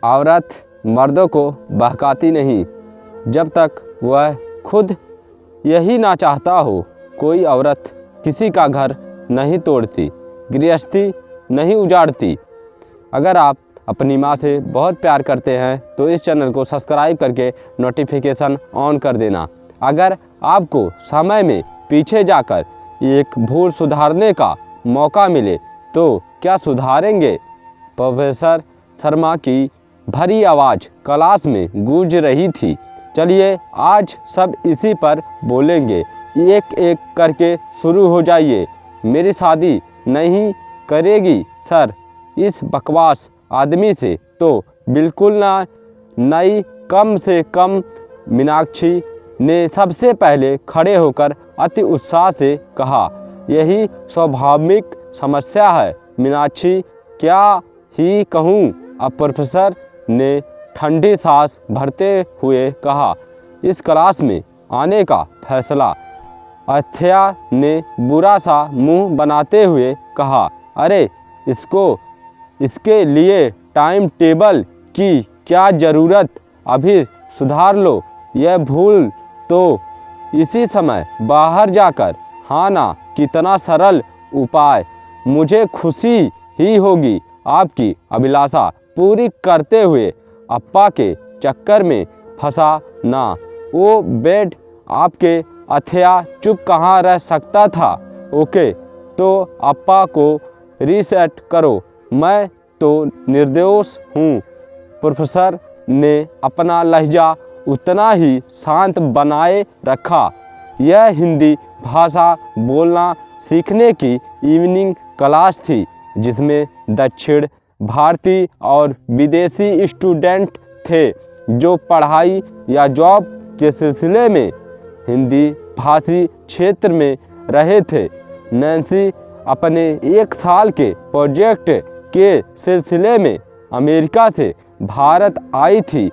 औरत मर्दों को बहकाती नहीं जब तक वह खुद यही ना चाहता हो। कोई औरत किसी का घर नहीं तोड़ती, गृहस्थी नहीं उजाड़ती। अगर आप अपनी माँ से बहुत प्यार करते हैं तो इस चैनल को सब्सक्राइब करके नोटिफिकेशन ऑन कर देना। अगर आपको समय में पीछे जाकर एक भूल सुधारने का मौका मिले तो क्या सुधारेंगे? प्रोफेसर शर्मा की भरी आवाज़ क्लास में गूंज रही थी। चलिए आज सब इसी पर बोलेंगे। एक एक करके शुरू हो जाइए। मेरी शादी नहीं करेगी सर, इस बकवास आदमी से तो बिल्कुल ना। नई कम से कम, मीनाक्षी ने सबसे पहले खड़े होकर अति उत्साह से कहा। यही स्वाभाविक समस्या है मीनाक्षी, क्या ही कहूँ। अब प्रोफेसर ने ठंडी सांस भरते हुए कहा। इस क्लास में आने का फैसला। अथया ने बुरा सा मुंह बनाते हुए कहा। अरे इसके लिए टाइम टेबल की क्या ज़रूरत, अभी सुधार लो यह भूल तो इसी समय बाहर जाकर। हाँ ना, कितना सरल उपाय। मुझे खुशी ही होगी आपकी अभिलाषा पूरी करते हुए। अप्पा के चक्कर में फंसा ना। वो बेड आपके। अथया चुप कहाँ रह सकता था। ओके तो अप्पा को रीसेट करो, मैं तो निर्दोष हूँ। प्रोफेसर ने अपना लहजा उतना ही शांत बनाए रखा। यह हिंदी भाषा बोलना सीखने की इवनिंग क्लास थी जिसमें दक्षिण भारतीय और विदेशी स्टूडेंट थे जो पढ़ाई या जॉब के सिलसिले में हिंदी भाषी क्षेत्र में रहे थे। नैन्सी अपने 1 साल के प्रोजेक्ट के सिलसिले में अमेरिका से भारत आई थी।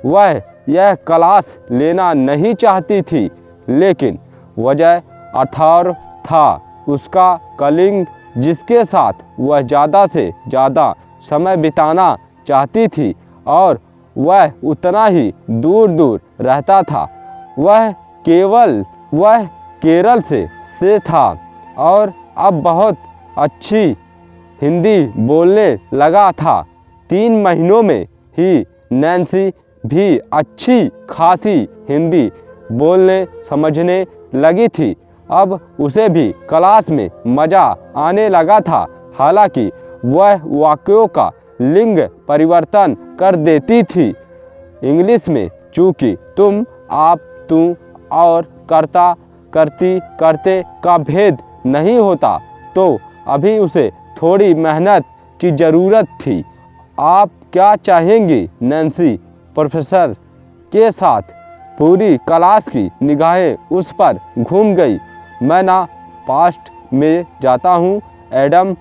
वह यह क्लास लेना नहीं चाहती थी, लेकिन वजह अथर्व था, उसका कलिंग, जिसके साथ वह ज़्यादा से ज़्यादा समय बिताना चाहती थी और वह उतना ही दूर दूर रहता था। वह केरल से था और अब बहुत अच्छी हिंदी बोलने लगा था। 3 महीनों में ही नैन्सी भी अच्छी खासी हिंदी बोलने समझने लगी थी। अब उसे भी क्लास में मज़ा आने लगा था। हालांकि वह वाक्यों का लिंग परिवर्तन कर देती थी इंग्लिश में, चूँकि तुम, आप, तू और करता, करती, करते का भेद नहीं होता, तो अभी उसे थोड़ी मेहनत की ज़रूरत थी। आप क्या चाहेंगी नैन्सी? प्रोफेसर के साथ पूरी क्लास की निगाहें उस पर घूम गई। मैं ना पास्ट में जाता हूँ एडम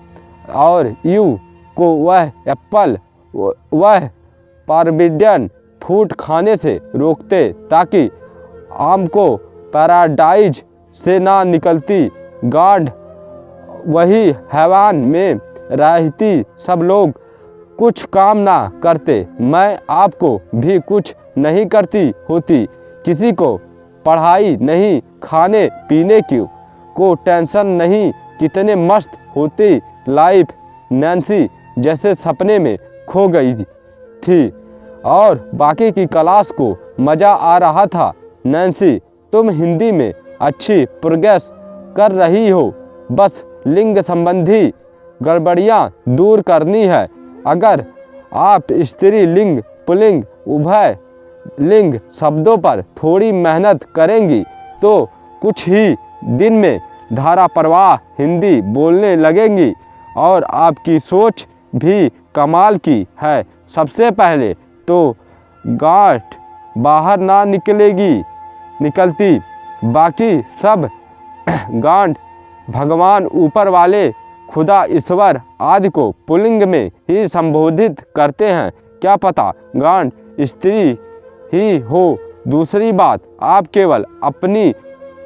और यू को वह एप्पल, वह फॉरबिडन फ्रूट खाने से रोकते ताकि आम को पैराडाइज से ना निकलती। गॉड वही हैवान में रहती, सब लोग कुछ काम ना करते, मैं आपको भी कुछ नहीं करती होती। किसी को पढ़ाई नहीं, खाने पीने की को टेंशन नहीं, कितने मस्त होती लाइफ। नैन्सी जैसे सपने में खो गई थी और बाकी की क्लास को मज़ा आ रहा था। नैन्सी, तुम हिंदी में अच्छी प्रोग्रेस कर रही हो, बस लिंग संबंधी गड़बड़ियाँ दूर करनी है। अगर आप स्त्री लिंग, पुल्लिंग, उभय लिंग शब्दों पर थोड़ी मेहनत करेंगी तो कुछ ही दिन में धारा प्रवाह हिंदी बोलने लगेंगी और आपकी सोच भी कमाल की है। सबसे पहले तो गांठ बाहर ना निकलती, बाकी सब गांठ भगवान ऊपर वाले खुदा ईश्वर आदि को पुल्लिंग में ही संबोधित करते हैं। क्या पता गांठ स्त्री ही हो। दूसरी बात, आप केवल अपनी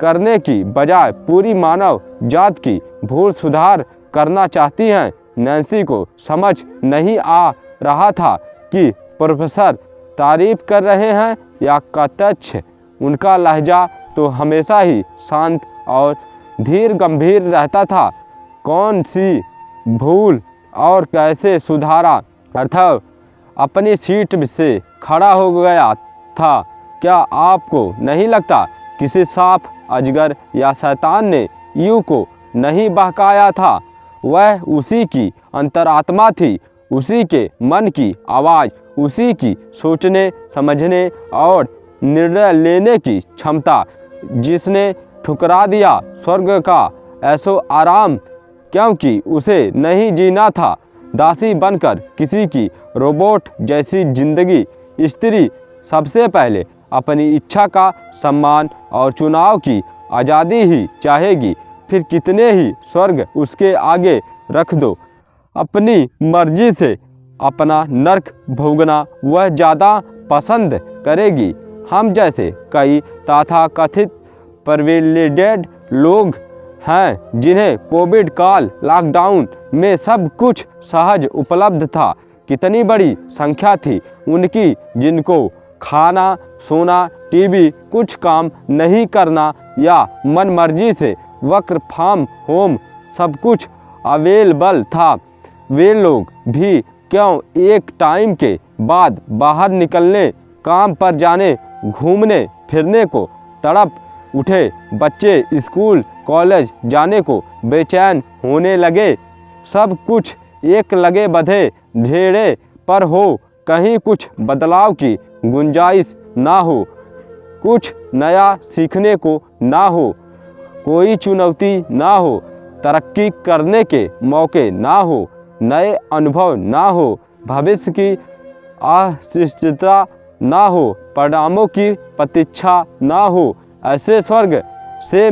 करने की बजाय पूरी मानव जात की भूल सुधार करना चाहती हैं। नैन्सी को समझ नहीं आ रहा था कि प्रोफेसर तारीफ कर रहे हैं या कतच्छ। उनका लहजा तो हमेशा ही शांत और धीर गंभीर रहता था। कौन सी भूल और कैसे सुधारा? अर्थात अपनी सीट से खड़ा हो गया था। क्या आपको नहीं लगता किसी सांप, अजगर या शैतान ने यूं को नहीं बहकाया था? वह उसी की अंतरात्मा थी, उसी के मन की आवाज़, उसी की सोचने समझने और निर्णय लेने की क्षमता, जिसने ठुकरा दिया स्वर्ग का ऐसो आराम, क्योंकि उसे नहीं जीना था दासी बनकर किसी की रोबोट जैसी जिंदगी। स्त्री सबसे पहले अपनी इच्छा का सम्मान और चुनाव की आज़ादी ही चाहेगी, फिर कितने ही स्वर्ग उसके आगे रख दो। अपनी मर्जी से अपना नर्क भोगना वह ज़्यादा पसंद करेगी। हम जैसे कई तथाकथित प्रिविलेज्ड लोग हैं जिन्हें कोविड काल लॉकडाउन में सब कुछ सहज उपलब्ध था। कितनी बड़ी संख्या थी उनकी जिनको खाना, सोना, टीवी, कुछ काम नहीं करना या मन मर्जी से वर्क फ्रॉम होम सब कुछ अवेलेबल था। वे लोग भी क्यों एक टाइम के बाद बाहर निकलने, काम पर जाने, घूमने फिरने को तड़प उठे? बच्चे स्कूल कॉलेज जाने को बेचैन होने लगे। सब कुछ एक लगे बधे ढेरे पर हो, कहीं कुछ बदलाव की गुंजाइश ना हो, कुछ नया सीखने को ना हो, कोई चुनौती ना हो, तरक्की करने के मौके ना हो, नए अनुभव ना हो, भविष्य की अनिश्चितता ना हो, परिणामों की प्रतीक्षा ना हो। ऐसे स्वर्ग से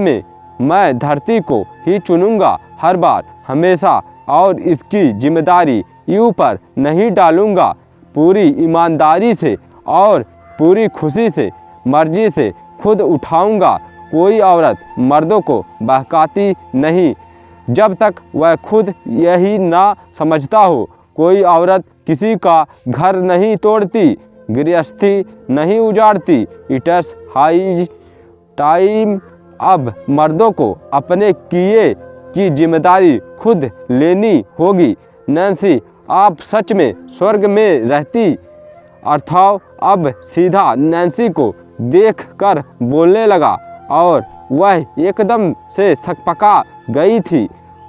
मैं धरती को ही चुनूंगा हर बार, हमेशा, और इसकी जिम्मेदारी यूं पर नहीं डालूंगा। पूरी ईमानदारी से और पूरी खुशी से, मर्जी से खुद उठाऊंगा। कोई औरत मर्दों को बहकाती नहीं जब तक वह खुद यही ना समझता हो। कोई औरत किसी का घर नहीं तोड़ती, गृहस्थी नहीं उजाड़ती। इट्स हाई टाइम अब मर्दों को अपने किए की जिम्मेदारी खुद लेनी होगी। नैन्सी, आप सच में स्वर्ग में रहती? अर्थात अब सीधा नैन्सी को देखकर बोलने लगा और वह एकदम से सकपका गई थी।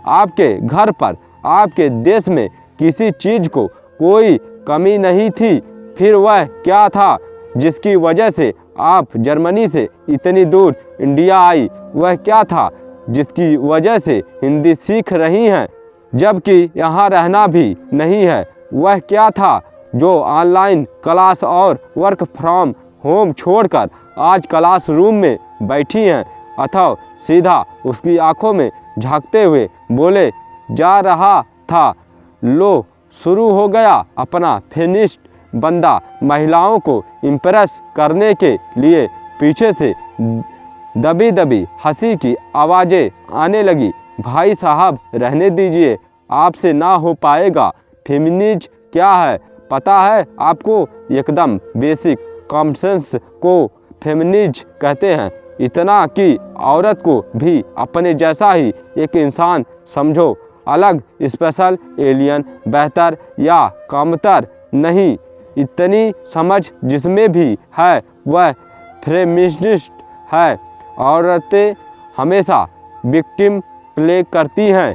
आपके घर पर, आपके देश में किसी चीज़ को कोई कमी नहीं थी। फिर वह क्या था जिसकी वजह से आप जर्मनी से इतनी दूर इंडिया आई? वह क्या था जिसकी वजह से हिंदी सीख रही हैं जबकि यहाँ रहना भी नहीं है? वह क्या था जो ऑनलाइन क्लास और वर्क फ्रॉम होम छोड़कर आज क्लासरूम में बैठी हैं? अथवा सीधा उसकी आंखों में झांकते हुए बोले जा रहा था, लो शुरू हो गया अपना फेमिनिस्ट बंदा। महिलाओं को इम्प्रेस करने के लिए पीछे से दबी दबी हंसी की आवाज़ें आने लगी। भाई साहब रहने दीजिए, आपसे ना हो पाएगा। फेमिनिज्म क्या है पता है आपको? एकदम बेसिक कॉमन को फेमिनिज्म कहते हैं। इतना कि औरत को भी अपने जैसा ही एक इंसान समझो, अलग, स्पेशल, एलियन, बेहतर या कमतर नहीं। इतनी समझ जिसमें भी है वह फेमिनिस्ट है। औरतें हमेशा विक्टिम प्ले करती हैं।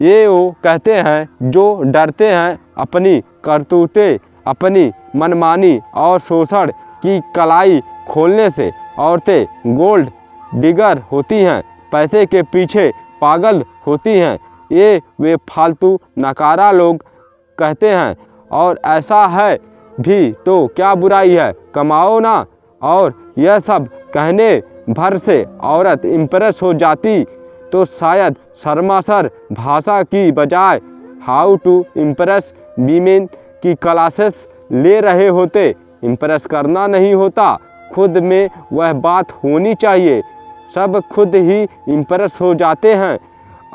ये वो कहते हैं जो डरते हैं अपनी करतूतें, अपनी मनमानी और शोषण की कलाई खोलने से। औरतें गोल्ड डिगर होती हैं, पैसे के पीछे पागल होती हैं। ये वे फालतू नकारा लोग कहते हैं। और ऐसा है भी तो क्या बुराई है, कमाओ ना। और यह सब कहने भर से औरत इम्प्रेस हो जाती तो शायद शर्मासर भाषा की बजाय हाउ टू इम्प्रेस वीमेन की क्लासेस ले रहे होते। इम्प्रेस करना नहीं होता, खुद में वह बात होनी चाहिए। सब खुद ही इम्प्रेस हो जाते हैं।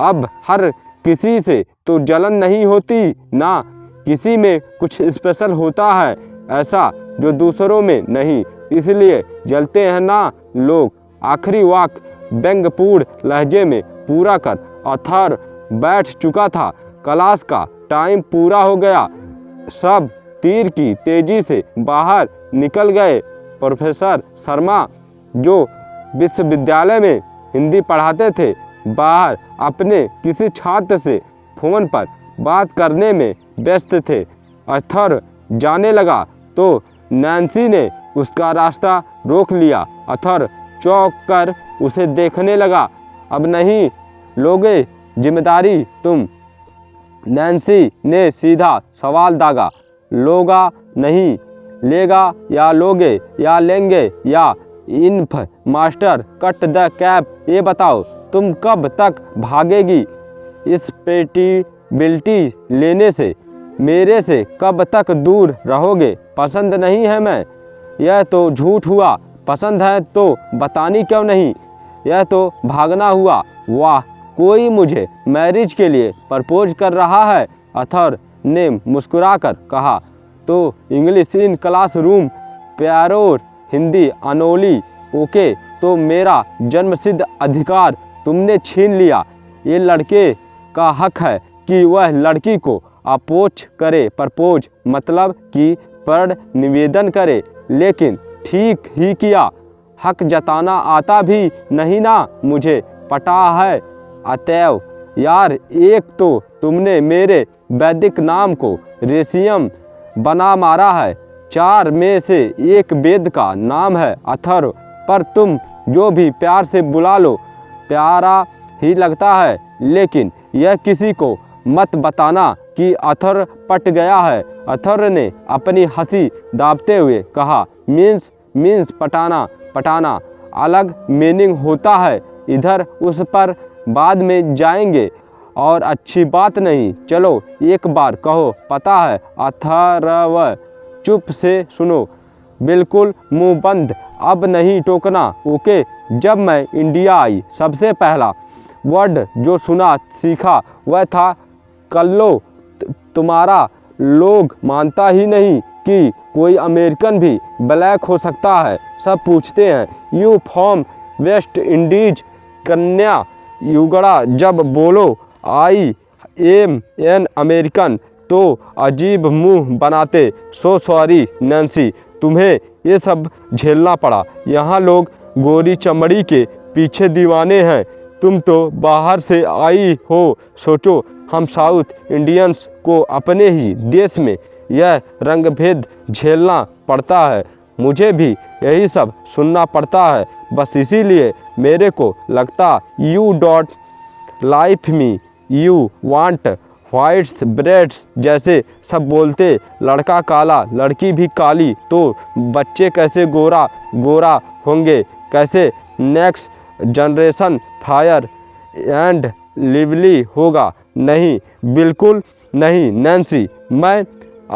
अब हर किसी से तो जलन नहीं होती ना, किसी में कुछ स्पेशल होता है। ऐसा जो दूसरों में नहीं, इसलिए जलते हैं ना लोग। आखिरी वाक व्यंग्यपूर्ण लहजे में पूरा कर अथर बैठ चुका था। क्लास का टाइम पूरा हो गया। सब तीर की तेजी से बाहर निकल गए। प्रोफेसर शर्मा, जो विश्वविद्यालय में हिंदी पढ़ाते थे, बाहर अपने किसी छात्र से फोन पर बात करने में व्यस्त थे। अथर जाने लगा तो नैन्सी ने उसका रास्ता रोक लिया। अथर चौंक कर उसे देखने लगा। अब नहीं लोगे जिम्मेदारी तुम? नैन्सी ने सीधा सवाल दागा। लोगा नहीं, लेगा या लोगे या लेंगे या इन्फ मास्टर कट द कैप। ये बताओ तुम कब तक भागेगी इस पेटिबिलिटी लेने से? मेरे से कब तक दूर रहोगे? पसंद नहीं है मैं, यह तो झूठ हुआ। पसंद है तो बतानी क्यों नहीं? यह तो भागना हुआ। वाह, कोई मुझे मैरिज के लिए प्रपोज कर रहा है। अथर ने मुस्कुराकर कहा। तो इंग्लिश इन क्लासरूम प्यारोर, हिंदी अनोली। ओके, तो मेरा जन्मसिद्ध अधिकार तुमने छीन लिया। ये लड़के का हक है कि वह लड़की को अप्रोच करे, प्रपोज मतलब कि प्रण निवेदन करे। लेकिन ठीक ही किया। हक जताना आता भी नहीं ना मुझे, पटा है। अतएव यार, एक तो तुमने मेरे वैदिक नाम को रेशियम बना मारा है। 4 में से एक वेद का नाम है अथर्व, पर तुम जो भी प्यार से बुला लो प्यारा ही लगता है। लेकिन यह किसी को मत बताना कि अथर्व पट गया है। अथर्व ने अपनी हंसी दाबते हुए कहा। मीन्स पटाना अलग मीनिंग होता है। इधर उस पर बाद में जाएंगे और अच्छी बात नहीं। चलो एक बार कहो, पता है? अथर्व चुप से सुनो, बिल्कुल मुंह बंद, अब नहीं टोकना। ओके, जब मैं इंडिया आई सबसे पहला वर्ड जो सुना सीखा वह था कल्लो। तुम्हारा लोग मानता ही नहीं कि कोई अमेरिकन भी ब्लैक हो सकता है। सब पूछते हैं यू फ्रॉम वेस्ट इंडीज कन्या युगड़ा। जब बोलो आई एम एन अमेरिकन तो अजीब मुंह बनाते। सो सॉरी नैन्सी, तुम्हें ये सब झेलना पड़ा। यहाँ लोग गोरी चमड़ी के पीछे दीवाने हैं। तुम तो बाहर से आई हो। सोचो, हम साउथ इंडियंस को अपने ही देश में यह रंगभेद झेलना पड़ता है। मुझे भी यही सब सुनना पड़ता है। बस इसीलिए मेरे को लगता you don't like me, you want white breads जैसे सब बोलते। लड़का काला, लड़की भी काली, तो बच्चे कैसे गोरा गोरा होंगे? कैसे next generation fire and lively होगा? नहीं, बिल्कुल नहीं नैन्सी। मैं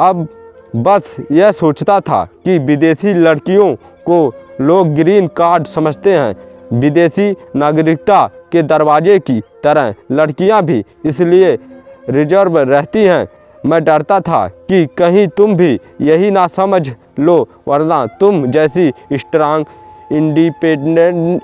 अब बस यह सोचता था कि विदेशी लड़कियों को लोग ग्रीन कार्ड समझते हैं, विदेशी नागरिकता के दरवाजे की तरह। लड़कियां भी इसलिए रिजर्व रहती हैं। मैं डरता था कि कहीं तुम भी यही ना समझ लो, वरना तुम जैसी स्ट्रांग,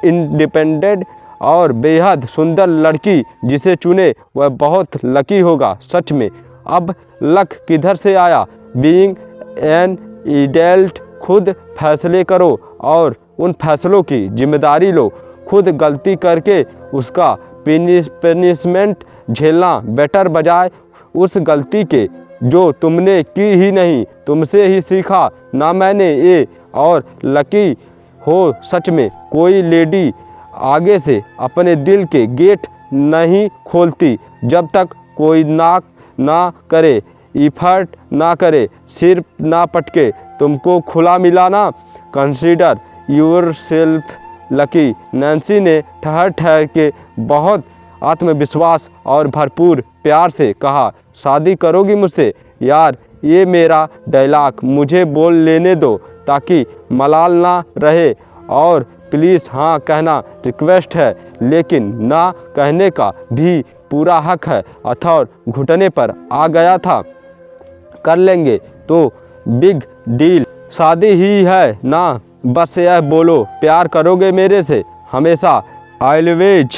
इंडिपेंडेंट और बेहद सुंदर लड़की जिसे चुने वह बहुत लकी होगा। सच में अब लक किधर से आया? बीइंग एन एडल्ट खुद फैसले करो और उन फैसलों की जिम्मेदारी लो। खुद गलती करके उसका पनिशमेंट झेलना बेटर बजाय उस गलती के जो तुमने की ही नहीं, तुमसे ही सीखा ना मैंने ये। और लकी हो सच में, कोई लेडी आगे से अपने दिल के गेट नहीं खोलती जब तक कोई नाक ना करे, इफर्ट ना करे, सिर्फ ना पटके। तुमको खुला मिला ना। Consider yourself lucky. Nancy ने ठहर ठहर के बहुत आत्मविश्वास और भरपूर प्यार से कहा। शादी करोगी मुझसे? यार, ये मेरा डायलॉग मुझे बोल लेने दो ताकि मलाल ना रहे। और प्लीज़ हाँ कहना रिक्वेस्ट है, लेकिन ना कहने का भी पूरा हक है। अथर घुटने पर आ गया था। कर लेंगे तो बिग डील। शादी ही है ना, बस यह बोलो प्यार करोगे मेरे से हमेशा, ऑलवेज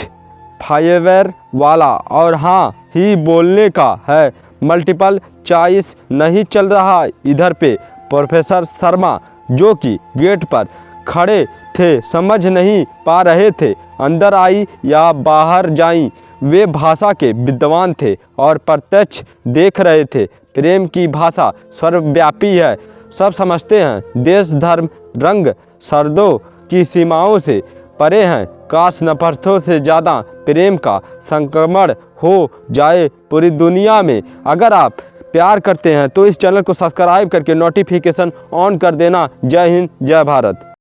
फायर वाला। और हाँ ही बोलने का है, मल्टीपल चॉइस नहीं चल रहा इधर पे। प्रोफेसर शर्मा जो कि गेट पर खड़े थे समझ नहीं पा रहे थे अंदर आई या बाहर जाई। वे भाषा के विद्वान थे और प्रत्यक्ष देख रहे थे। प्रेम की भाषा सर्वव्यापी है, सब समझते हैं। देश धर्म रंग शर्तों की सीमाओं से परे हैं। काश नफरतों से ज़्यादा प्रेम का संक्रमण हो जाए पूरी दुनिया में। अगर आप प्यार करते हैं तो इस चैनल को सब्सक्राइब करके नोटिफिकेशन ऑन कर देना। जय हिंद, जय भारत।